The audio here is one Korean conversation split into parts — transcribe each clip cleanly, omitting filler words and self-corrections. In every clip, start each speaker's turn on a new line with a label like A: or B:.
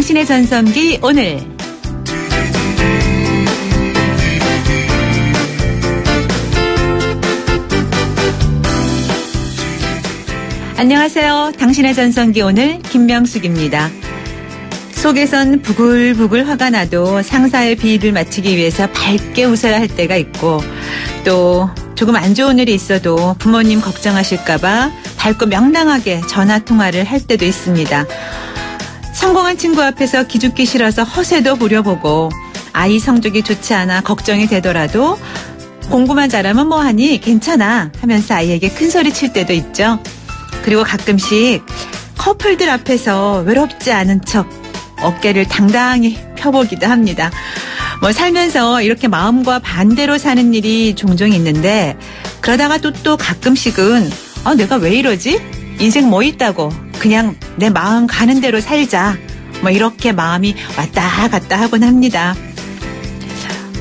A: 당신의 전성기 오늘. 안녕하세요. 당신의 전성기 오늘 김명숙입니다. 속에선 부글부글 화가 나도 상사의 비위를 맞추기 위해서 밝게 웃어야 할 때가 있고, 또 조금 안 좋은 일이 있어도 부모님 걱정하실까봐 밝고 명랑하게 전화통화를 할 때도 있습니다. 성공한 친구 앞에서 기죽기 싫어서 허세도 부려보고, 아이 성적이 좋지 않아 걱정이 되더라도 공부만 잘하면 뭐하니 괜찮아 하면서 아이에게 큰소리 칠 때도 있죠. 그리고 가끔씩 커플들 앞에서 외롭지 않은 척 어깨를 당당히 펴보기도 합니다. 살면서 이렇게 마음과 반대로 사는 일이 종종 있는데, 그러다가 또 가끔씩은 내가 왜 이러지? 인생 뭐 있다고 그냥 내 마음 가는 대로 살자, 이렇게 마음이 왔다 갔다 하곤 합니다.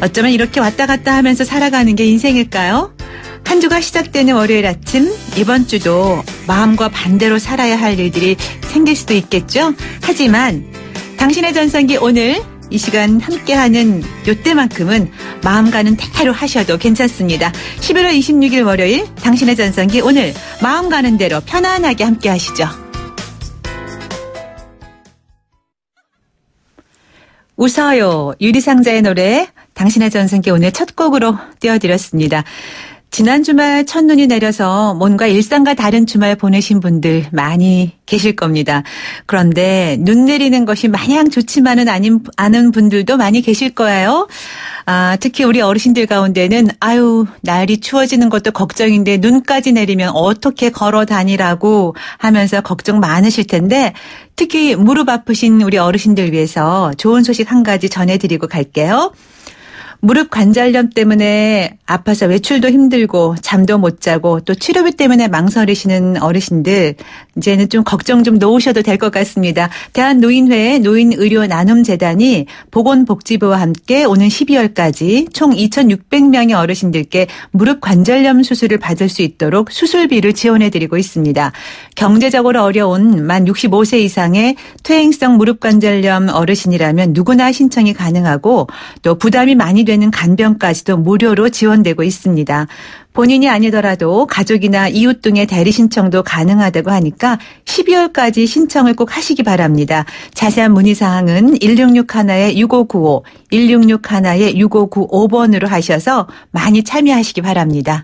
A: 어쩌면 이렇게 왔다 갔다 하면서 살아가는 게 인생일까요? 한 주가 시작되는 월요일 아침, 이번 주도 마음과 반대로 살아야 할 일들이 생길 수도 있겠죠? 하지만 당신의 전성기 오늘 이 시간 함께하는 요때만큼은 마음 가는 대로 하셔도 괜찮습니다. 11월 26일 월요일 당신의 전성기 오늘 마음 가는 대로 편안하게 함께 하시죠. 웃어요. 유리상자의 노래 당신의 전성기 오늘 첫 곡으로 띄워드렸습니다. 지난 주말 첫눈이 내려서 뭔가 일상과 다른 주말 보내신 분들 많이 계실 겁니다. 그런데 눈 내리는 것이 마냥 좋지만은 않은 분들도 많이 계실 거예요. 특히 우리 어르신들 가운데는 날이 추워지는 것도 걱정인데 눈까지 내리면 어떻게 걸어 다니라고 하면서 걱정 많으실 텐데, 특히 무릎 아프신 우리 어르신들 위해서 좋은 소식 한 가지 전해드리고 갈게요. 무릎 관절염 때문에 아파서 외출도 힘들고 잠도 못 자고 또 치료비 때문에 망설이시는 어르신들, 이제는 좀 걱정 좀 놓으셔도 될 것 같습니다. 대한노인회 노인의료나눔재단이 보건복지부와 함께 오는 12월까지 총 2,600명의 어르신들께 무릎 관절염 수술을 받을 수 있도록 수술비를 지원해드리고 있습니다. 경제적으로 어려운 만 65세 이상의 퇴행성 무릎 관절염 어르신이라면 누구나 신청이 가능하고, 또 부담이 많이 되는 간병까지도 무료로 지원되고 있습니다. 본인이 아니더라도 가족이나 이웃 등의 대리 신청도 가능하다고 하니까 12월까지 신청을 꼭 하시기 바랍니다. 자세한 문의사항은 1661-6595, 1661-6595번으로 하셔서 많이 참여하시기 바랍니다.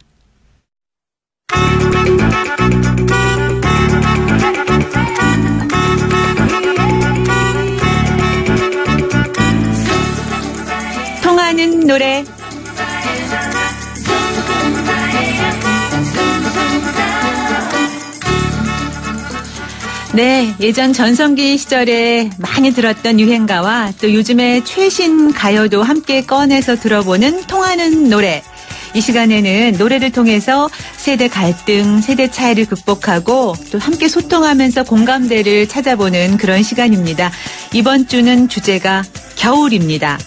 A: 통하는 노래. 네, 예전 전성기 시절에 많이 들었던 유행가와 또 요즘의 최신 가요도 함께 꺼내서 들어보는 통하는 노래. 이 시간에는 노래를 통해서 세대 갈등, 세대 차이를 극복하고 또 함께 소통하면서 공감대를 찾아보는 그런 시간입니다. 이번 주는 주제가 겨울입니다.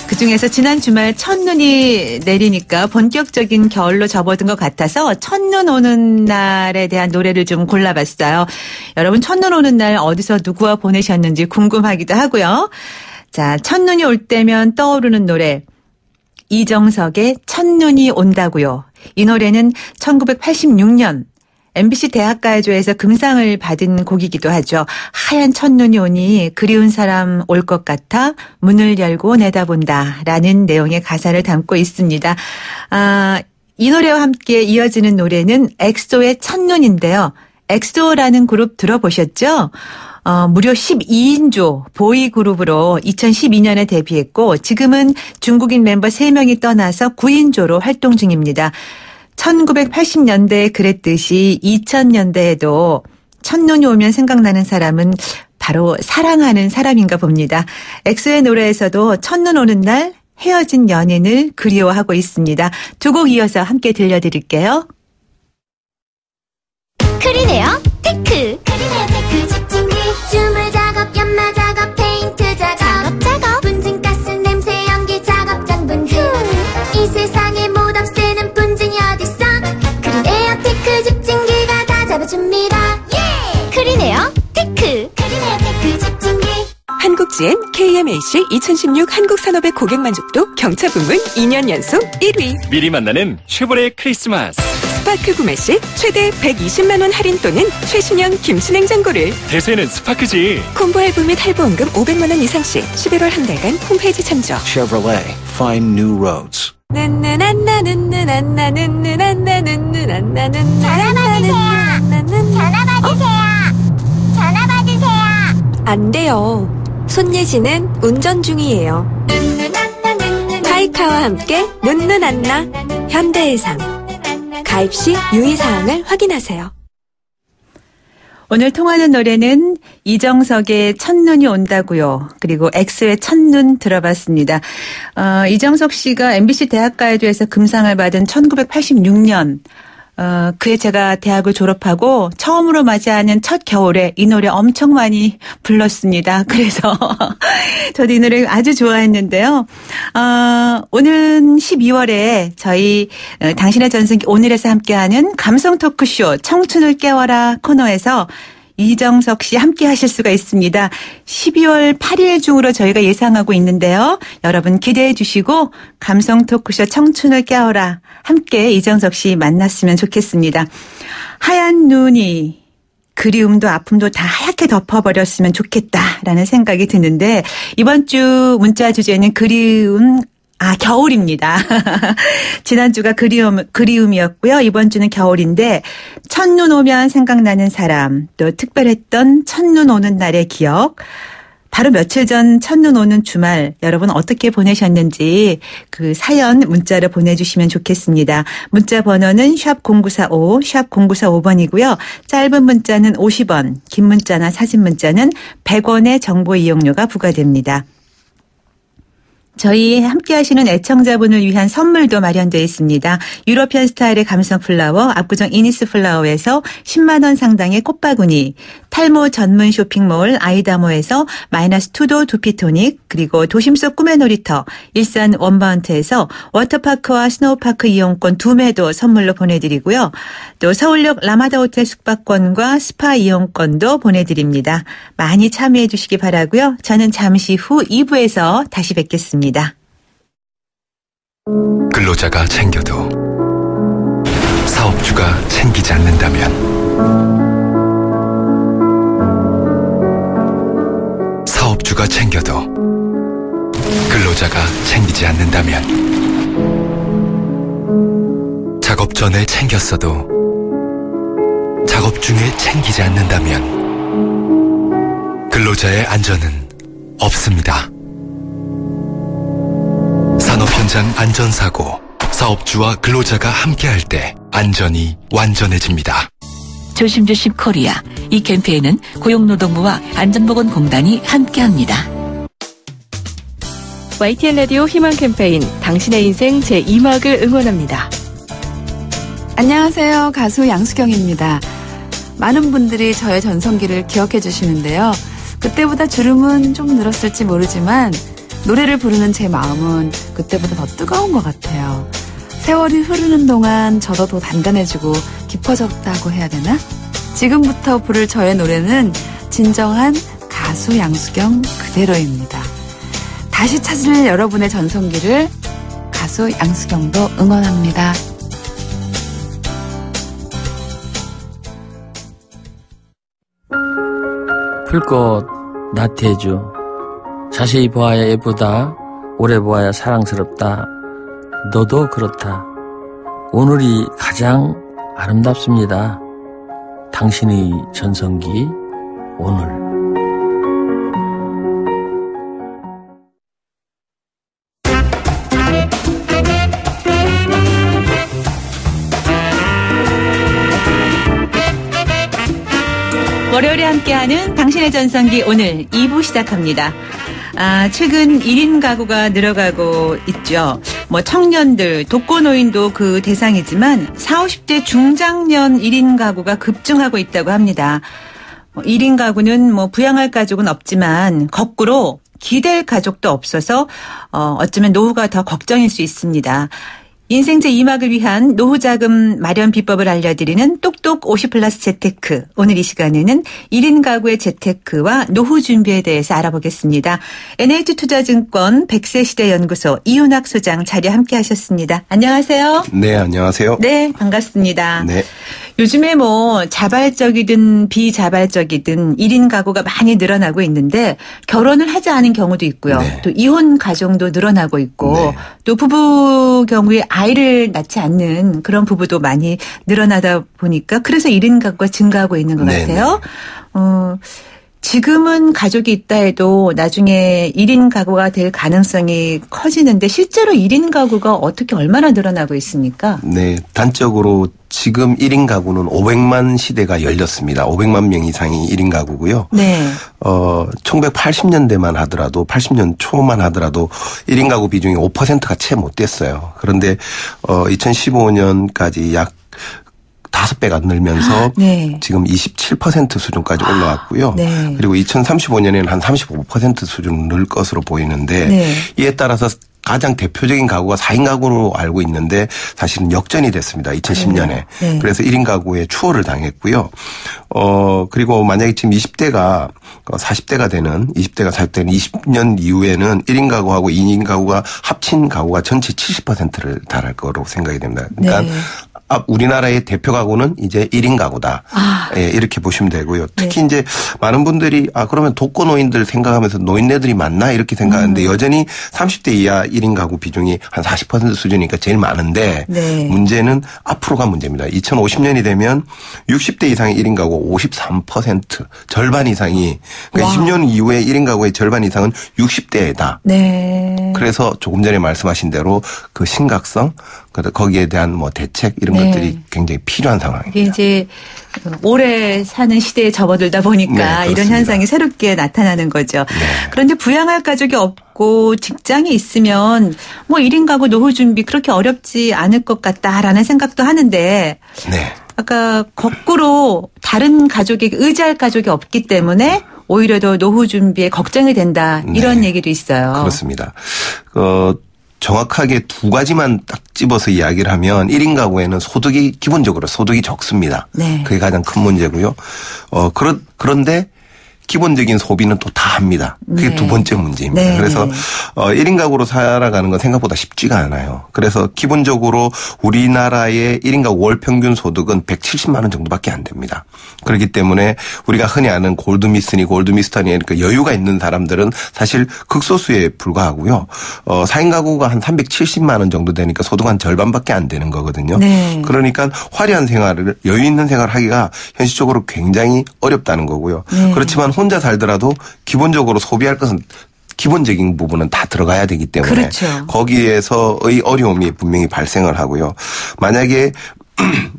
A: 그중에서 지난 주말 첫눈이 내리니까 본격적인 겨울로 접어든 것 같아서 첫눈 오는 날에 대한 노래를 좀 골라봤어요. 여러분 첫눈 오는 날 어디서 누구와 보내셨는지 궁금하기도 하고요. 자, 첫눈이 올 때면 떠오르는 노래. 이정석의 첫눈이 온다고요. 이 노래는 1986년 MBC 대학가요제에서 금상을 받은 곡이기도 하죠. 하얀 첫눈이 오니 그리운 사람 올 것 같아 문을 열고 내다본다 라는 내용의 가사를 담고 있습니다. 이 노래와 함께 이어지는 노래는 엑소의 첫눈인데요. 엑소라는 그룹 들어보셨죠? 무려 12인조 보이그룹으로 2012년에 데뷔했고, 지금은 중국인 멤버 3명이 떠나서 9인조로 활동 중입니다. 1980년대에 그랬듯이 2000년대에도 첫눈이 오면 생각나는 사람은 바로 사랑하는 사람인가 봅니다. 엑소의 노래에서도 첫눈 오는 날 헤어진 연인을 그리워하고 있습니다. 두 곡 이어서 함께 들려드릴게요.
B: 크리네어 테크. 크리네어 테크 집중기. 주물 작업, 연마 작업, 페인트 작업. 분진가스 냄새 연기 작업장 분진. 이 세상에 못 없애는 분진이 어딨어. 크리네어 테크 집중기가 다 잡아줍니다. 예! 크리네어 테크. 크리네어 테크 집중기.
C: CMAC 2016 한국산업의 고객 만족도 경차 부문 2년 연속 1위.
D: 미리 만나는 쉐보레 크리스마스.
C: 스파크 구매 시 최대 120만 원 할인 또는 최신형 김치 냉장고를.
D: 대세는 스파크지.
C: 콤보 할부 및 할부원금 500만 원 이상 시 11월 한 달간 홈페이지 참조.
E: Chevrolet. Find new roads.
B: 전화 받으세요.
C: 안 돼요. 손예진은 운전 중이에요. 타이카와 함께 눈누난나 현대해상. 가입 시 유의사항을 확인하세요.
A: 오늘 통하는 노래는 이정석의 첫눈이 온다고요. 그리고 엑소의 첫눈 들어봤습니다. 이정석 씨가 MBC 대학가요제에서 금상을 받은 1986년 그해 제가 대학을 졸업하고 처음으로 맞이하는 첫 겨울에 이 노래 엄청 많이 불렀습니다. 그래서 저도 이 노래 아주 좋아했는데요. 오는 12월에 저희 당신의 전성기 오늘에서 함께하는 감성 토크쇼 청춘을 깨워라 코너에서 이정석 씨 함께 하실 수가 있습니다. 12월 8일 중으로 저희가 예상하고 있는데요. 여러분 기대해 주시고 감성 토크쇼 청춘을 깨워라 함께 이정석 씨 만났으면 좋겠습니다. 하얀 눈이 그리움도 아픔도 다 하얗게 덮어버렸으면 좋겠다라는 생각이 드는데 이번 주 문자 주제는 겨울입니다. 지난주가 그리움이었고요. 이번 주는 겨울인데 첫눈 오면 생각나는 사람, 또 특별했던 첫눈 오는 날의 기억. 바로 며칠 전 첫눈 오는 주말 여러분 어떻게 보내셨는지 그 사연 문자로 보내주시면 좋겠습니다. 문자 번호는 샵0945, 샵 0945번이고요. 짧은 문자는 50원, 긴 문자나 사진 문자는 100원의 정보 이용료가 부과됩니다. 저희 함께 하시는 애청자분을 위한 선물도 마련되어 있습니다. 유러피안 스타일의 감성 플라워, 압구정 이니스 플라워에서 10만 원 상당의 꽃바구니, 탈모 전문 쇼핑몰 아이다모에서 -2도 두피토닉, 그리고 도심 속 꿈의 놀이터 일산 원바운트에서 워터파크와 스노우파크 이용권 2매도 선물로 보내드리고요. 또 서울역 라마다 호텔 숙박권과 스파 이용권도 보내드립니다. 많이 참여해 주시기 바라고요. 저는 잠시 후 2부에서 다시 뵙겠습니다.
F: 근로자가 챙겨도 사업주가 챙기지 않는다면 사업주가 챙겨도 근로자가 챙기지 않는다면 작업 전에 챙겼어도 작업 중에 챙기지 않는다면 근로자의 안전은 없습니다. 산업 현장 안전사고, 사업주와 근로자가 함께할 때 안전이 완전해집니다.
G: 조심조심 코리아. 이 캠페인은 고용노동부와 안전보건공단이 함께합니다.
C: YTN 라디오 희망 캠페인 당신의 인생 제2막을 응원합니다. 안녕하세요. 가수 양수경입니다. 많은 분들이 저의 전성기를 기억해 주시는데요. 그때보다 주름은 좀 늘었을지 모르지만 노래를 부르는 제 마음은 그때보다 더 뜨거운 것 같아요. 세월이 흐르는 동안 저도 더 단단해지고 깊어졌다고 해야 되나? 지금부터 부를 저의 노래는 진정한 가수 양수경 그대로입니다. 다시 찾을 여러분의 전성기를 가수 양수경도 응원합니다.
H: 풀꽃 나태해줘. 자세히 보아야 예쁘다. 오래 보아야 사랑스럽다. 너도 그렇다. 오늘이 가장 아름답습니다. 당신의 전성기 오늘.
A: 월요일에 함께하는 당신의 전성기 오늘 2부 시작합니다. 최근 1인 가구가 늘어가고 있죠. 청년들, 독거노인도 그 대상이지만 40, 50대 중장년 1인 가구가 급증하고 있다고 합니다. 1인 가구는 부양할 가족은 없지만 거꾸로 기댈 가족도 없어서 어쩌면 노후가 더 걱정일 수 있습니다. 인생 제2막을 위한 노후자금 마련 비법을 알려드리는 똑똑 50플러스 재테크. 오늘 이 시간에는 1인 가구의 재테크와 노후 준비에 대해서 알아보겠습니다. NH투자증권 100세 시대 연구소 이윤학 소장 자리에 함께 하셨습니다. 안녕하세요.
I: 네, 안녕하세요.
A: 네, 반갑습니다.
I: 네.
A: 요즘에 뭐 자발적이든 비자발적이든 1인 가구가 많이 늘어나고 있는데 결혼을 하지 않은 경우도 있고요.
I: 네.
A: 또 이혼 가정도 늘어나고 있고
I: 네.
A: 또 부부 경우에 아이를 낳지 않는 그런 부부도 많이 늘어나다 보니까 그래서 1인 가구가 증가하고 있는 것
I: 네,
A: 같아요. 지금은 가족이 있다 해도 나중에 1인 가구가 될 가능성이 커지는데 실제로 1인 가구가 어떻게 얼마나 늘어나고 있습니까?
I: 네, 단적으로 지금 1인 가구는 500만 시대가 열렸습니다. 500만 명 이상이 1인 가구고요.
A: 네.
I: 1980년대만 하더라도 80년 초만 하더라도 1인 가구 비중이 5%가 채 못 됐어요. 그런데 2015년까지 약 5배가 늘면서
A: 네.
I: 지금 27% 수준까지 올라왔고요.
A: 네.
I: 그리고 2035년에는 한 35% 수준 늘 것으로 보이는데
A: 네.
I: 이에 따라서 가장 대표적인 가구가 4인 가구로 알고 있는데 사실은 역전이 됐습니다. 2010년에.
A: 네.
I: 그래서 1인 가구에 추월을 당했고요. 그리고 만약에 지금 20대가 40대가 되는 20대가 40대는 20년 이후에는 1인 가구하고 2인 가구가 합친 가구가 전체 70%를 달할 거로 생각이 됩니다. 그러니까
A: 네.
I: 우리나라의 대표 가구는 이제 1인 가구다. 예, 이렇게 보시면 되고요. 특히 이제 많은 분들이 그러면 독거노인들 생각하면서 노인네들이 많나 이렇게 생각하는데 여전히 30대 이하 1인 가구 비중이 한 40% 수준이니까 제일 많은데
A: 네.
I: 문제는 앞으로가 문제입니다. 2050년이 되면 60대 이상의 1인 가구 53% 절반 이상이 그러니까 10년 이후에 1인 가구의 절반 이상은 60대다.
A: 네.
I: 그래서 조금 전에 말씀하신 대로 그 심각성 거기에 대한 뭐 대책 이런
A: 네.
I: 것들이 굉장히 필요한 상황입니다.
A: 이게 이제 오래 사는 시대에 접어들다 보니까
I: 네,
A: 이런 현상이 새롭게 나타나는 거죠.
I: 네.
A: 그런데 부양할 가족이 없고 직장이 있으면 뭐 1인 가구 노후 준비 그렇게 어렵지 않을 것 같다라는 생각도 하는데
I: 네.
A: 아까 거꾸로 다른 가족에게 의지할 가족이 없기 때문에 오히려 더 노후 준비에 걱정이 된다 이런
I: 네.
A: 얘기도 있어요.
I: 그렇습니다. 정확하게 두 가지만 딱 집어서 이야기를 하면 1인 가구에는 기본적으로 소득이 적습니다.
A: 네.
I: 그게 가장 큰 문제고요. 그런데 기본적인 소비는 또 다 합니다. 그게
A: 네.
I: 두 번째 문제입니다.
A: 네.
I: 그래서 1인 가구로 살아가는 건 생각보다 쉽지가 않아요. 그래서 기본적으로 우리나라의 1인 가구 월 평균 소득은 170만 원 정도밖에 안 됩니다. 그렇기 때문에 우리가 흔히 아는 골드미스니 골드미스터니 그러니까 여유가 있는 사람들은 사실 극소수에 불과하고요. 4인 가구가 한 370만 원 정도 되니까 소득 한 절반밖에 안 되는 거거든요.
A: 네.
I: 그러니까 화려한 생활을 여유 있는 생활을 하기가 현실적으로 굉장히 어렵다는 거고요.
A: 네.
I: 그렇지만 혼자 살더라도 기본적으로 소비할 것은 기본적인 부분은 다 들어가야 되기 때문에
A: 그렇죠.
I: 거기에서의 어려움이 분명히 발생을 하고요. 만약에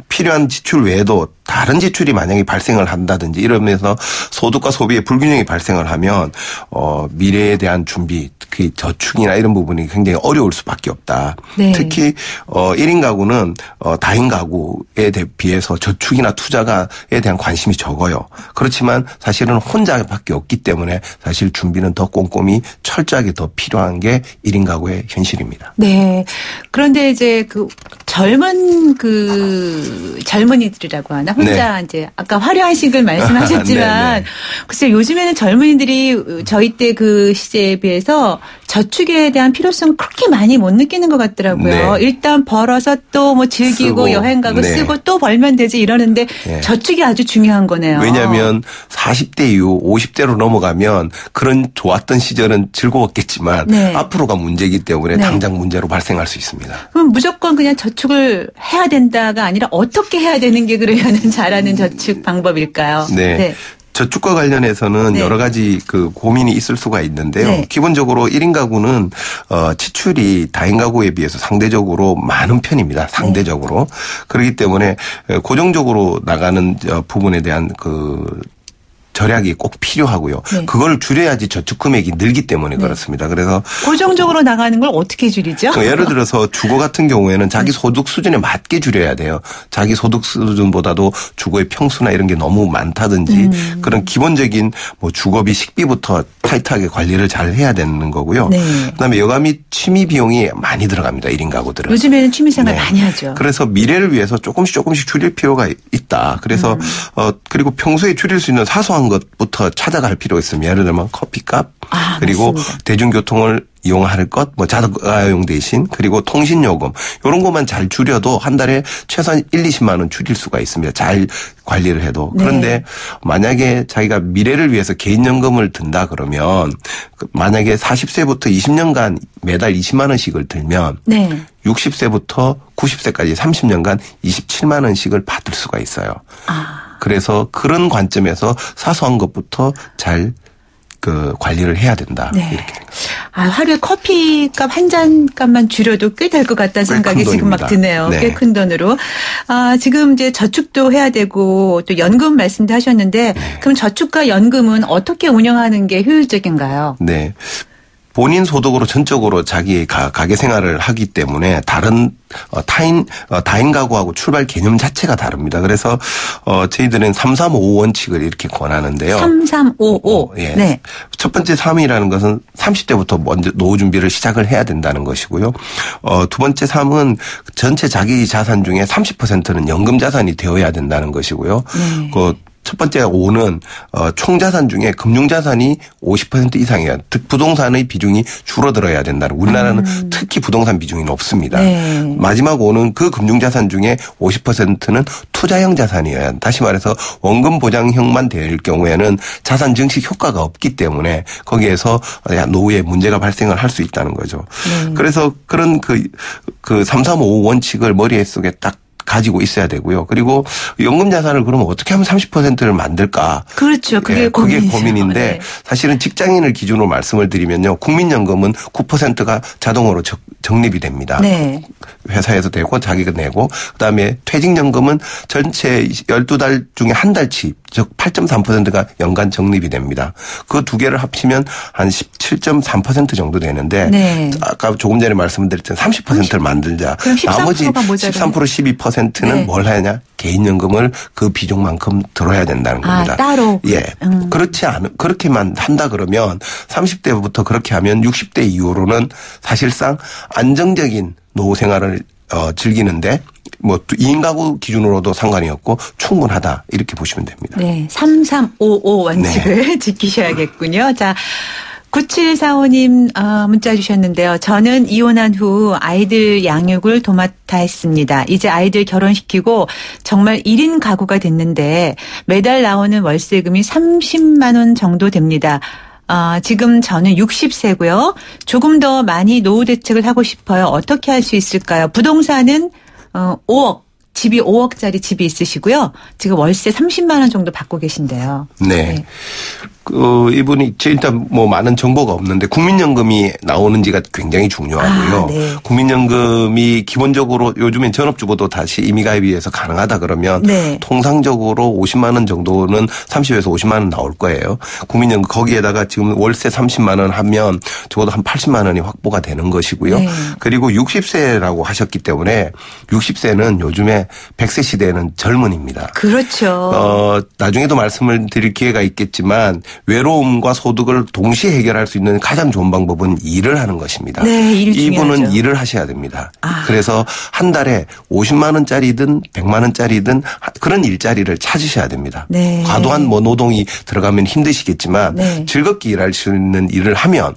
I: 필요한 지출 외에도 다른 지출이 만약에 발생을 한다든지 이러면서 소득과 소비의 불균형이 발생을 하면 미래에 대한 준비, 특히 저축이나 이런 부분이 굉장히 어려울 수밖에 없다.
A: 네.
I: 특히 1인 가구는 다인 가구에 비해서 저축이나 투자에 대한 관심이 적어요. 그렇지만 사실은 혼자밖에 없기 때문에 사실 준비는 더 꼼꼼히 철저하게 더 필요한 게 1인 가구의 현실입니다.
A: 네. 그런데 이제 젊은이들이라고 하나? 혼자
I: 네.
A: 이제 아까 화려한 식을 말씀하셨지만
I: 네, 네.
A: 글쎄 요즘에는 젊은이들이 저희 때 그 시대에 비해서 저축에 대한 필요성 그렇게 많이 못 느끼는 것 같더라고요.
I: 네.
A: 일단 벌어서 또 뭐 즐기고
I: 쓰고,
A: 여행 가고
I: 네.
A: 쓰고 또 벌면 되지 이러는데
I: 네.
A: 저축이 아주 중요한 거네요.
I: 왜냐하면 40대 이후 50대로 넘어가면 그런 좋았던 시절은 즐거웠겠지만
A: 네.
I: 앞으로가 문제이기 때문에
A: 네.
I: 당장 문제로 발생할 수 있습니다.
A: 그럼 무조건 그냥 저축을 해야 된다가 아니라 어떻게 해야 되는 게 그러면은 잘하는 저축 방법일까요?
I: 네. 저축과 관련해서는
A: 네.
I: 여러 가지 고민이 있을 수가 있는데요.
A: 네.
I: 기본적으로 1인 가구는 지출이 다인 가구에 비해서 상대적으로 많은 편입니다. 상대적으로. 그렇기 때문에 고정적으로 나가는 부분에 대한 절약이 꼭 필요하고요.
A: 네.
I: 그걸 줄여야지 저축 금액이 늘기 때문에 그렇습니다. 그래서
A: 고정적으로 나가는 걸 어떻게 줄이죠?
I: 예를 들어서 주거 같은 경우에는 자기 소득 수준에 맞게 줄여야 돼요. 자기 소득 수준보다도 주거의 평수나 이런 게 너무 많다든지 그런 기본적인 뭐 주거비, 식비부터 타이트하게 관리를 잘 해야 되는 거고요.
A: 네.
I: 그다음에 여가 및 취미 비용이 많이 들어갑니다. 1인 가구들은.
A: 요즘에는 취미생활 많이 하죠.
I: 그래서 미래를 위해서 조금씩 줄일 필요가 있다. 그래서 그리고 평소에 줄일 수 있는 사소한 것부터 찾아갈 필요가 있습니다. 예를 들면 커피값 그리고
A: 맞습니다.
I: 대중교통을 이용할 것, 뭐 자가용 대신 그리고 통신요금 이런 것만 잘 줄여도 한 달에 최소한 1, 20만 원 줄일 수가 있습니다. 잘 관리를 해도.
A: 네.
I: 그런데 만약에 자기가 미래를 위해서 개인연금을 든다 그러면 만약에 40세부터 20년간 매달 20만 원씩을 들면
A: 네.
I: 60세부터 90세까지 30년간 27만 원씩을 받을 수가 있어요. 그래서 그런 관점에서 사소한 것부터 잘 관리를 해야 된다.
A: 네.
I: 이렇게 됩니다.
A: 하루에 커피값 한 잔 값만 줄여도 꽤 될 것 같다는 생각이 지금 막 드네요.
I: 네.
A: 꽤 큰 돈으로. 지금 이제 저축도 해야 되고 또 연금 말씀도 하셨는데 그럼 저축과 연금은 어떻게 운영하는 게 효율적인가요?
I: 네. 본인 소득으로 전적으로 자기 가계 생활을 하기 때문에 다른 다인 가구하고 출발 개념 자체가 다릅니다. 그래서 저희들은 3355 원칙을 이렇게 권하는데요.
A: 3355.
I: 예.
A: 네.
I: 첫 번째 3이라는 것은 30대부터 먼저 노후 준비를 시작을 해야 된다는 것이고요. 두 번째 3은 전체 자기 자산 중에 30%는 연금 자산이 되어야 된다는 것이고요.
A: 네.
I: 첫 번째 5는 총자산 중에 금융자산이 50% 이상이야. 즉 부동산의 비중이 줄어들어야 된다는. 우리나라는 특히 부동산 비중이 높습니다.
A: 네.
I: 마지막 5는 그 금융자산 중에 50%는 투자형 자산이어야. 다시 말해서 원금 보장형만 될 경우에는 자산 증식 효과가 없기 때문에 거기에서 노후에 문제가 발생을 할 수 있다는 거죠. 그래서 그런 그 3355 원칙을 머릿속에 딱 가지고 있어야 되고요. 그리고 연금 자산을 그러면 어떻게 하면 30%를 만들까?
A: 그렇죠. 그게
I: 고민인데
A: 네.
I: 사실은 직장인을 기준으로 말씀을 드리면요. 국민연금은 9%가 자동으로 적립이 됩니다.
A: 네.
I: 회사에서 되고 자기가 내고 그다음에 퇴직연금은 전체 12달 중에 한 달치 즉 8.3%가 연간 적립이 됩니다. 그 두 개를 합치면 한 17.3% 정도 되는데
A: 네.
I: 아까 조금 전에 말씀드렸던 30%를 만들자.
A: 그럼 13%가
I: 나머지
A: 모자라네.
I: 13% 12%는
A: 네.
I: 뭘 하냐? 개인연금을 그 비중만큼 들어야 된다는 겁니다.
A: 따로.
I: 예. 그렇게만 한다 그러면 30대부터 그렇게 하면 60대 이후로는 사실상 안정적인 노후 생활을 즐기는데 뭐 2인 가구 기준으로도 상관이 없고 충분하다 이렇게 보시면 됩니다.
A: 네. 3355 원칙을 지키셔야겠군요. 자. 9745님 문자 주셨는데요. 저는 이혼한 후 아이들 양육을 도맡아 했습니다. 이제 아이들 결혼시키고 정말 1인 가구가 됐는데 매달 나오는 월세금이 30만 원 정도 됩니다. 지금 저는 60세고요. 조금 더 많이 노후 대책을 하고 싶어요. 어떻게 할 수 있을까요? 부동산은 5억. 집이 5억짜리 집이 있으시고요. 지금 월세 30만 원 정도 받고 계신데요.
I: 네. 이분이 일단 뭐 많은 정보가 없는데 국민연금이 나오는지가 굉장히 중요하고요.
A: 네.
I: 국민연금이 기본적으로 요즘엔 전업주부도 다시 임의가입에 의해서 가능하다 그러면
A: 네.
I: 통상적으로 50만 원 정도는 30에서 50만 원 나올 거예요. 국민연금 거기에다가 지금 월세 30만 원 하면 적어도 한 80만 원이 확보가 되는 것이고요.
A: 네.
I: 그리고 60세라고 하셨기 때문에 60세는 요즘에 100세 시대에는 젊은입니다.
A: 그렇죠.
I: 나중에도 말씀을 드릴 기회가 있겠지만 외로움과 소득을 동시에 해결할 수 있는 가장 좋은 방법은 일을 하는 것입니다.
A: 네, 일이
I: 이분은
A: 중요하죠.
I: 일을 하셔야 됩니다. 그래서 한 달에 50만 원짜리든 100만 원짜리든 그런 일자리를 찾으셔야 됩니다.
A: 네.
I: 과도한 노동이 들어가면 힘드시겠지만
A: 네.
I: 즐겁게 일할 수 있는 일을 하면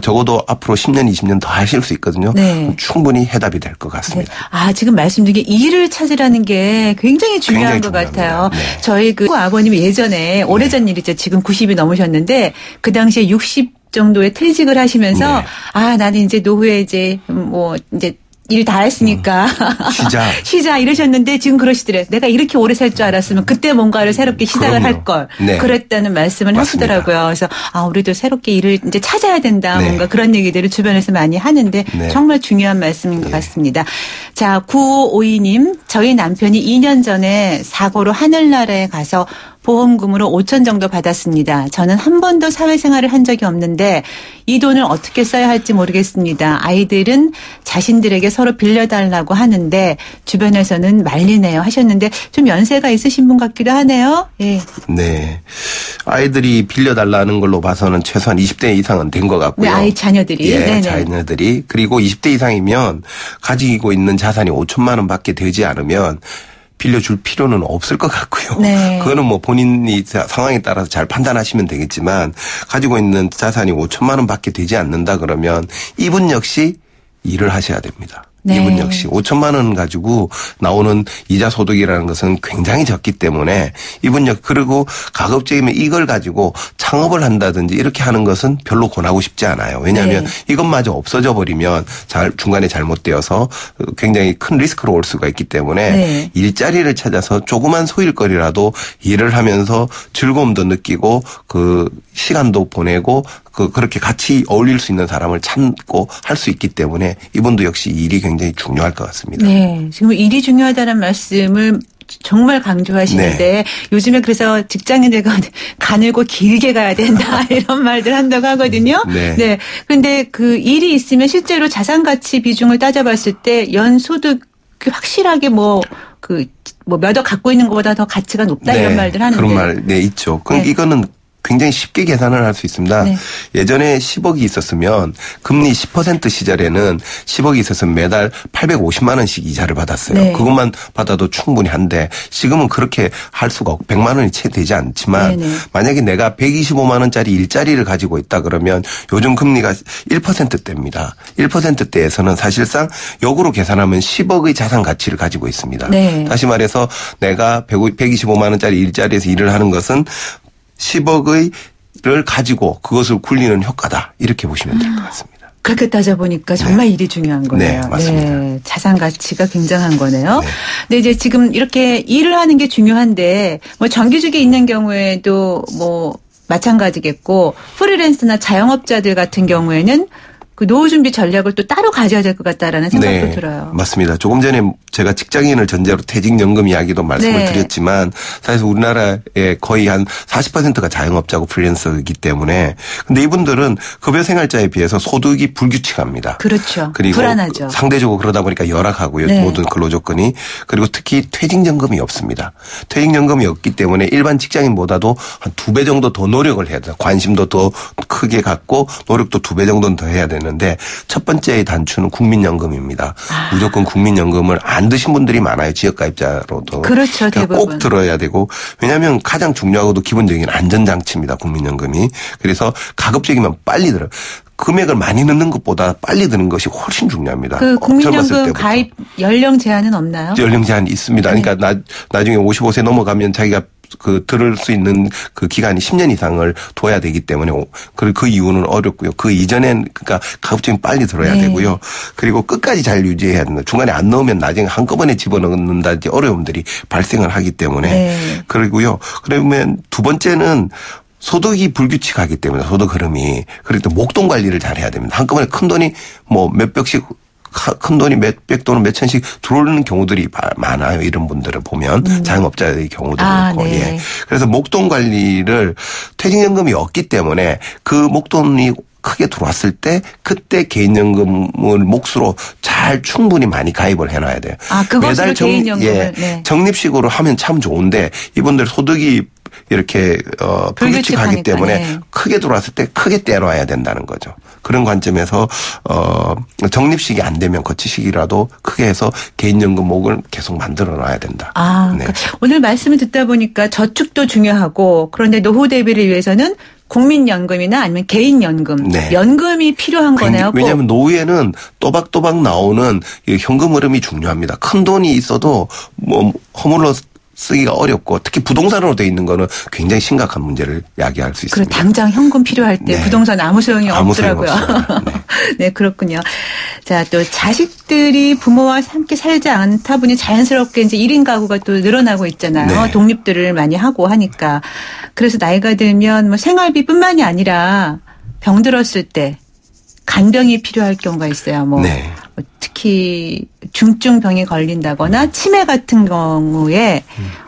I: 적어도 앞으로 10년, 20년 더 하실 수 있거든요.
A: 네.
I: 충분히 해답이 될 것 같습니다.
A: 지금 말씀드린 게 일을 찾으라는 게 굉장히 중요한 것 같아요.
I: 네.
A: 저희 아버님이 예전에 오래전 일이죠. 지금 90이 넘으셨는데 그 당시에 60 정도의 퇴직을 하시면서
I: 네.
A: 나는 이제 노후에 이제 일 다 했으니까 쉬자 이러셨는데 지금 그러시더래요. 내가 이렇게 오래 살 줄 알았으면 그때 뭔가를 새롭게 시작을
I: 그럼요.
A: 할 걸.
I: 네.
A: 그랬다는 말씀을
I: 맞습니다.
A: 하시더라고요. 그래서 우리도 새롭게 일을 이제 찾아야 된다.
I: 네.
A: 뭔가 그런 얘기들을 주변에서 많이 하는데
I: 네.
A: 정말 중요한 말씀인 것 같습니다. 자, 9552님. 저희 남편이 2년 전에 사고로 하늘나라에 가서 보험금으로 5천 정도 받았습니다. 저는 한 번도 사회생활을 한 적이 없는데 이 돈을 어떻게 써야 할지 모르겠습니다. 아이들은 자신들에게 서로 빌려달라고 하는데 주변에서는 말리네요 하셨는데 좀 연세가 있으신 분 같기도 하네요. 예.
I: 네. 아이들이 빌려달라는 걸로 봐서는 최소한 20대 이상은 된 것 같고요.
A: 네, 아이 자녀들이.
I: 예,
A: 네네.
I: 자녀들이. 그리고 20대 이상이면 가지고 있는 자산이 5천만 원밖에 되지 않으면 빌려줄 필요는 없을 것 같고요.
A: 네.
I: 그거는 뭐 본인이 상황에 따라서 잘 판단하시면 되겠지만 가지고 있는 자산이 5천만 원밖에 되지 않는다 그러면 이분 역시 일을 하셔야 됩니다.
A: 네.
I: 이분 역시 5천만 원 가지고 나오는 이자 소득이라는 것은 굉장히 적기 때문에 이분 그리고 가급적이면 이걸 가지고 창업을 한다든지 이렇게 하는 것은 별로 권하고 싶지 않아요. 왜냐하면
A: 네.
I: 이것마저 없어져 버리면 중간에 잘못되어서 굉장히 큰 리스크로 올 수가 있기 때문에
A: 네.
I: 일자리를 찾아서 조그만 소일거리라도 일을 하면서 즐거움도 느끼고 그 시간도 보내고 그렇게 같이 어울릴 수 있는 사람을 찾고 할 수 있기 때문에 이분도 역시 일이 굉장히 중요할 것 같습니다.
A: 네. 지금 일이 중요하다는 말씀을 정말 강조하시는데
I: 네.
A: 요즘에 그래서 직장인들 가늘고 길게 가야 된다 이런 말들 한다고 하거든요.
I: 네.
A: 네. 그런데 그 일이 있으면 실제로 자산 가치 비중을 따져봤을 때 연소득 확실하게 몇 억 갖고 있는 것보다 더 가치가 높다 이런 말들 하는데.
I: 그런 말, 네, 있죠. 그럼
A: 네.
I: 이거는 굉장히 쉽게 계산을 할 수 있습니다.
A: 네.
I: 예전에 10억이 있었으면 금리 10% 시절에는 10억이 있었으면 매달 850만 원씩 이자를 받았어요.
A: 네.
I: 그것만 받아도 충분히 한데 지금은 그렇게 할 수가 없고 100만 원이 채 되지 않지만
A: 네네.
I: 만약에 내가 125만 원짜리 일자리를 가지고 있다 그러면 요즘 금리가 1%대입니다. 1%대에서는 사실상 역으로 계산하면 10억의 자산 가치를 가지고 있습니다.
A: 네.
I: 다시 말해서 내가 125만 원짜리 일자리에서 일을 하는 것은 10억을 가지고 그것을 굴리는 효과다. 이렇게 보시면 될 것 같습니다.
A: 그렇게 따져보니까 정말 일이 중요한 거네요.
I: 네, 맞습니다.
A: 네, 자산 가치가 굉장한 거네요.
I: 네.
A: 근데 이제 지금 이렇게 일을 하는 게 중요한데 뭐 정규직에 있는 경우에도 뭐 마찬가지겠고 프리랜서나 자영업자들 같은 경우에는 그 노후 준비 전략을 또 따로 가져야 될 것 같다라는 생각도
I: 네,
A: 들어요.
I: 맞습니다. 조금 전에 제가 직장인을 전제로 퇴직연금 이야기도 말씀을
A: 네.
I: 드렸지만 사실 우리나라의 거의 한 40%가 자영업자고 프리랜서이기 때문에 근데 이분들은 급여 생활자에 비해서 소득이 불규칙합니다.
A: 그렇죠.
I: 그리고
A: 불안하죠.
I: 상대적으로 그러다 보니까 열악하고요.
A: 네.
I: 모든 근로조건이. 그리고 특히 퇴직연금이 없습니다. 퇴직연금이 없기 때문에 일반 직장인보다도 한 2배 정도 더 노력을 해야 돼요. 관심도 더 크게 갖고 노력도 2배 정도는 더 해야 되는데 첫 번째의 단추는 국민연금입니다. 무조건 국민연금을 안 드신 분들이 많아요. 지역가입자로도.
A: 그렇죠. 대부분.
I: 꼭 들어야 되고 왜냐하면 가장 중요하고도 기본적인 안전장치입니다. 국민연금이. 그래서 가급적이면 빨리 들어요. 금액을 많이 넣는 것보다 빨리 드는 것이 훨씬 중요합니다.
A: 그 국민연금
I: 젊었을 때부터.
A: 가입 연령 제한은 없나요?
I: 연령 제한이 있습니다.
A: 네.
I: 그러니까 나중에 55세 넘어가면 자기가 들을 수 있는 그 기간이 10년 이상을 둬야 되기 때문에 그 이유는 어렵고요. 그 이전엔 그러니까 가급적이면 빨리 들어야
A: 네.
I: 되고요. 그리고 끝까지 잘 유지해야 된다. 중간에 안 넣으면 나중에 한꺼번에 집어넣는다든지 어려움들이 발생을 하기 때문에
A: 네.
I: 그리고요. 그러면 두 번째는 소득이 불규칙하기 때문에 소득 흐름이 그리고 또 목돈 관리를 잘 해야 됩니다. 한꺼번에 큰 돈이 뭐 몇백씩 큰 돈이 몇백 또는 몇천씩 들어오는 경우들이 많아요. 이런 분들을 보면 자영업자의 경우도 그렇고.
A: 네.
I: 예. 그래서 목돈 관리를 퇴직연금이 없기 때문에 그 목돈이 크게 들어왔을 때 그때 개인연금을 몫으로 잘 충분히 많이 가입을 해놔야 돼요.
A: 그것으로 개인연금을. 네.
I: 적립식으로 하면 참 좋은데 이분들 소득이 이렇게 불규칙하기 때문에
A: 네.
I: 크게 들어왔을 때 크게 떼놔야 된다는 거죠. 그런 관점에서 적립식이 안 되면 거치식이라도 크게 해서 개인연금 목을 계속 만들어 놔야 된다. 네.
A: 그러니까 오늘 말씀을 듣다 보니까 저축도 중요하고 그런데 노후 대비를 위해서는 국민연금이나 아니면 개인연금,
I: 네.
A: 연금이 필요한 거네요.
I: 왜냐하면 노후에는 또박또박 나오는 이 현금 흐름이 중요합니다. 큰 돈이 있어도 뭐 허물러 쓰기가 어렵고 특히 부동산으로 돼 있는 거는 굉장히 심각한 문제를 야기할 수 있습니다.
A: 그리고 당장 현금 필요할 때
I: 네.
A: 부동산 아무 소용이
I: 아무
A: 없더라고요.
I: 소용 네.
A: 네, 그렇군요. 자, 또 자식들이 부모와 함께 살지 않다 보니 자연스럽게 이제 1인 가구가 또 늘어나고 있잖아요.
I: 네.
A: 독립들을 많이 하고 하니까. 그래서 나이가 들면 뭐 생활비뿐만이 아니라 병들었을 때 간병이 필요할 경우가 있어요. 뭐
I: 네.
A: 특히 중증병이 걸린다거나 치매 같은 경우에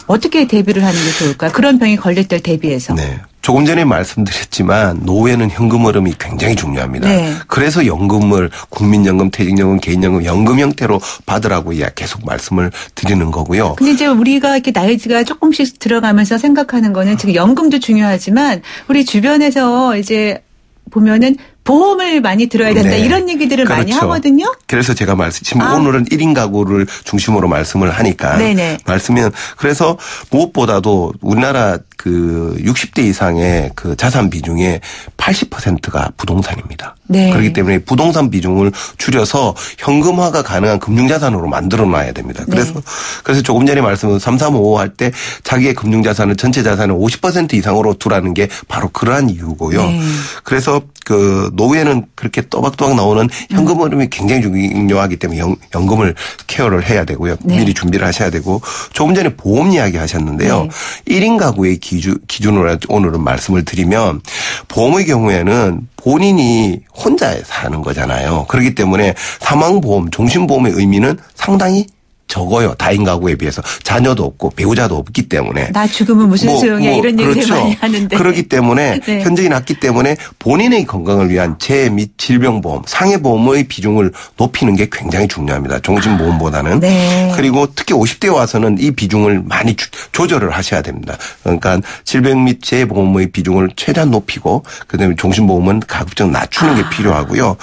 A: 어떻게 대비를 하는 게 좋을까요? 그런 병이 걸릴 때 대비해서.
I: 네. 조금 전에 말씀드렸지만 노후에는 현금 흐름이 굉장히 중요합니다.
A: 네.
I: 그래서 연금을 국민연금, 퇴직연금, 개인연금, 연금 형태로 받으라고 계속 말씀을 드리는 거고요.
A: 근데 이제 우리가 이렇게 나이가 조금씩 들어가면서 생각하는 거는 지금 연금도 중요하지만 우리 주변에서 이제 보면은 보험을 많이 들어야 된다
I: 네.
A: 이런 얘기들을 많이
I: 그렇죠.
A: 하거든요.
I: 그래서 제가 오늘은 1인 가구를 중심으로 말씀을 하니까
A: 네네.
I: 말씀은 그래서 무엇보다도 우리나라 그 60대 이상의 그 자산 비중의 80%가 부동산입니다.
A: 네.
I: 그렇기 때문에 부동산 비중을 줄여서 현금화가 가능한 금융자산으로 만들어 놔야 됩니다. 그래서 조금 전에 말씀은 3355 할 때 자기의 금융자산을 전체 자산의 50% 이상으로 두라는 게 바로 그러한 이유고요.
A: 네.
I: 그래서 그 노후에는 그렇게 또박또박 나오는 현금 흐름이 굉장히 중요하기 때문에 연금을 케어를 해야 되고요.
A: 네.
I: 미리 준비를 하셔야 되고 조금 전에 보험 이야기 하셨는데요.
A: 네.
I: 1인 가구의 기준으로 오늘은 말씀을 드리면 보험의 경우에는 본인이 혼자 사는 거잖아요. 그렇기 때문에 사망보험, 종신보험의 의미는 상당히 적어요. 다인 가구에 비해서. 자녀도 없고 배우자도 없기 때문에.
A: 나 죽으면 무슨 소용이야 이런 얘기를
I: 그렇죠.
A: 많이 하는데.
I: 그렇기 때문에
A: 네.
I: 현저히 낮기 때문에 본인의 건강을 위한 재해 및 질병보험, 상해보험의 비중을 높이는 게 굉장히 중요합니다. 종신보험보다는.
A: 네.
I: 그리고 특히 50대에 와서는 이 비중을 많이 조절을 하셔야 됩니다. 그러니까 질병 및 재해보험의 비중을 최대한 높이고 그다음에 종신보험은 가급적 낮추는 게 필요하고요.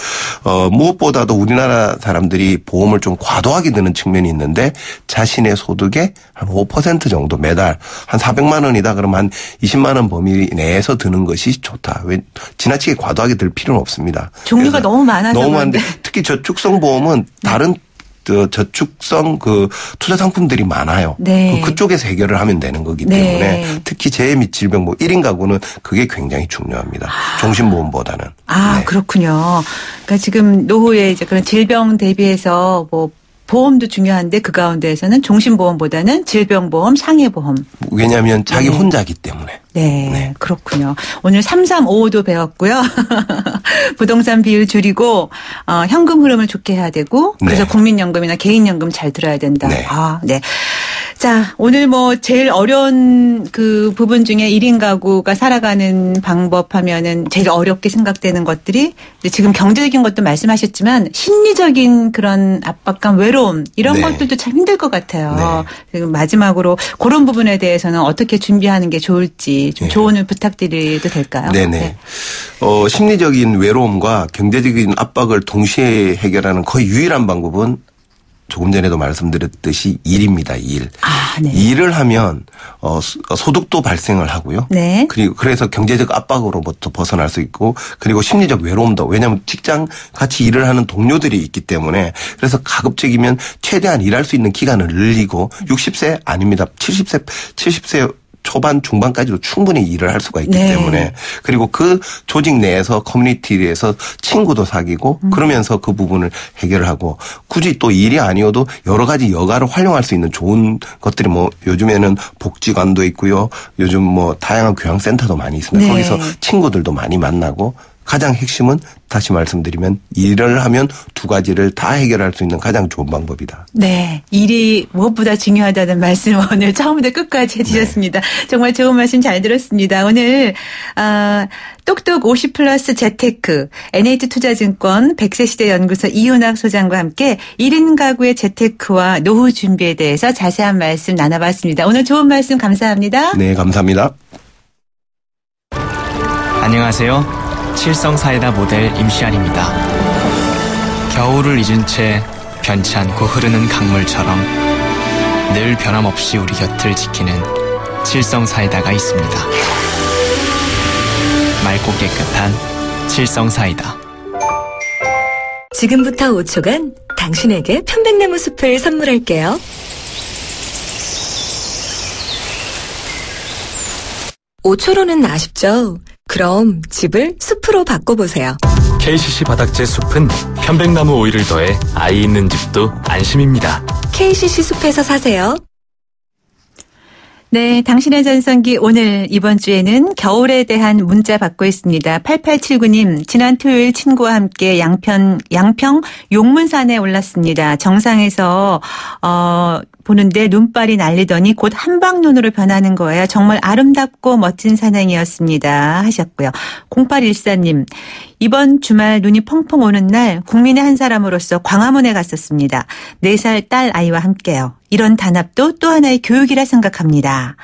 I: 무엇보다도 우리나라 사람들이 보험을 좀 과도하게 드는 측면이 있는데 자신의 소득의 한 5% 정도 매달 한 400만 원이다 그러면 한 20만 원 범위 내에서 드는 것이 좋다. 왜 지나치게 과도하게 들 필요는 없습니다.
A: 종류가 너무 많아서
I: 너무 많은데 특히 저축성 보험은 다른 저축성 그 투자 상품들이 많아요.
A: 네.
I: 그쪽에서 해결을 하면 되는 거기 때문에
A: 네.
I: 특히 재해 및 질병 보험 1인 가구는 그게 굉장히 중요합니다. 종신보험보다는. 네.
A: 그렇군요. 그러니까 지금 노후에 이제 그런 질병 대비해서 뭐 보험도 중요한데 그 가운데에서는 종신보험보다는 질병보험, 상해보험.
I: 왜냐하면 자기 혼자기 때문에.
A: 네, 그렇군요. 오늘 3355도 배웠고요. 부동산 비율 줄이고 현금 흐름을 좋게 해야 되고 그래서 국민연금이나 개인연금 잘 들어야 된다.
I: 네.
A: 네. 자, 오늘 뭐 제일 어려운 그 부분 중에 1인 가구가 살아가는 방법 하면은 제일 어렵게 생각되는 것들이 지금 경제적인 것도 말씀하셨지만 심리적인 그런 압박감, 외로움 이런 것들도 참 힘들 것 같아요. 지금 마지막으로 그런 부분에 대해서는 어떻게 준비하는 게 좋을지 좀 조언을 부탁드려도 될까요?
I: 네네. 심리적인 외로움과 경제적인 압박을 동시에 해결하는 거의 유일한 방법은 조금 전에도 말씀드렸듯이 일입니다. 일.
A: 네.
I: 일을 하면 소득도 발생을 하고요.
A: 네.
I: 그리고 그래서 경제적 압박으로부터 벗어날 수 있고 그리고 심리적 외로움도 왜냐하면 직장 같이 일을 하는 동료들이 있기 때문에 그래서 가급적이면 최대한 일할 수 있는 기간을 늘리고 60세 아닙니다. 70세 초반 중반까지도 충분히 일을 할 수가 있기 때문에 그리고 그 조직 내에서 커뮤니티에서 친구도 사귀고 그러면서 그 부분을 해결을 하고 굳이 또 일이 아니어도 여러 가지 여가를 활용할 수 있는 좋은 것들이 뭐 요즘에는 복지관도 있고요. 요즘 뭐 다양한 교양센터도 많이 있습니다. 거기서 친구들도 많이 만나고 가장 핵심은 다시 말씀드리면 일을 하면 두 가지를 다 해결할 수 있는 가장 좋은 방법이다.
A: 네. 일이 무엇보다 중요하다는 말씀 오늘 처음부터 끝까지 해주셨습니다. 정말 좋은 말씀 잘 들었습니다. 오늘 똑똑 50플러스 재테크 NH투자증권 100세 시대 연구소 이윤학 소장과 함께 1인 가구의 재테크와 노후 준비에 대해서 자세한 말씀 나눠봤습니다. 오늘 좋은 말씀 감사합니다.
I: 네, 감사합니다.
J: 안녕하세요. 칠성사이다 모델 임시안입니다. 겨울을 잊은 채 변치 않고 흐르는 강물처럼 늘 변함없이 우리 곁을 지키는 칠성사이다가 있습니다. 맑고 깨끗한 칠성사이다.
K: 지금부터 5초간 당신에게 편백나무 숲을 선물할게요. 5초로는 아쉽죠? 그럼 집을 숲으로 바꿔보세요.
L: KCC 바닥재 숲은 편백나무 오일을 더해 아이 있는 집도 안심입니다.
K: KCC 숲에서 사세요.
A: 네, 당신의 전성기 오늘 이번 주에는 겨울에 대한 문자 받고 있습니다. 8879님, 지난 토요일 친구와 함께 양평 용문산에 올랐습니다. 정상에서 보는데 눈발이 날리더니 곧 한방눈으로 변하는 거예요. 정말 아름답고 멋진 산행이었습니다. 하셨고요. 0814님, 이번 주말 눈이 펑펑 오는 날 국민의 한 사람으로서 광화문에 갔었습니다. 4살 딸 아이와 함께요. 이런 단합도 또 하나의 교육이라 생각합니다.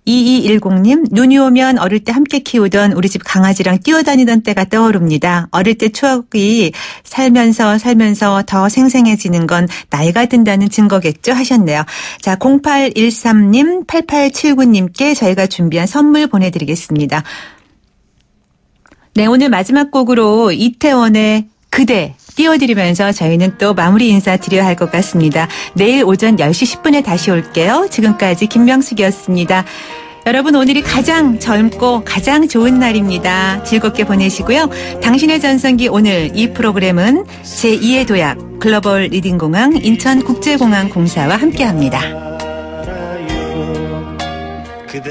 A: 2210님, 눈이 오면 어릴 때 함께 키우던 우리 집 강아지랑 뛰어다니던 때가 떠오릅니다. 어릴 때 추억이 살면서 더 생생해지는 건 나이가 든다는 증거겠죠 하셨네요. 자, 0813님, 8879님께 저희가 준비한 선물 보내드리겠습니다. 네, 오늘 마지막 곡으로 이태원의 그대 띄워드리면서 저희는 또 마무리 인사드려야 할 것 같습니다. 내일 오전 10시 10분에 다시 올게요. 지금까지 김명숙이었습니다. 여러분, 오늘이 가장 젊고 가장 좋은 날입니다. 즐겁게 보내시고요. 당신의 전성기 오늘 이 프로그램은 제2의 도약 글로벌 리딩공항 인천국제공항공사와 함께합니다.
E: 그대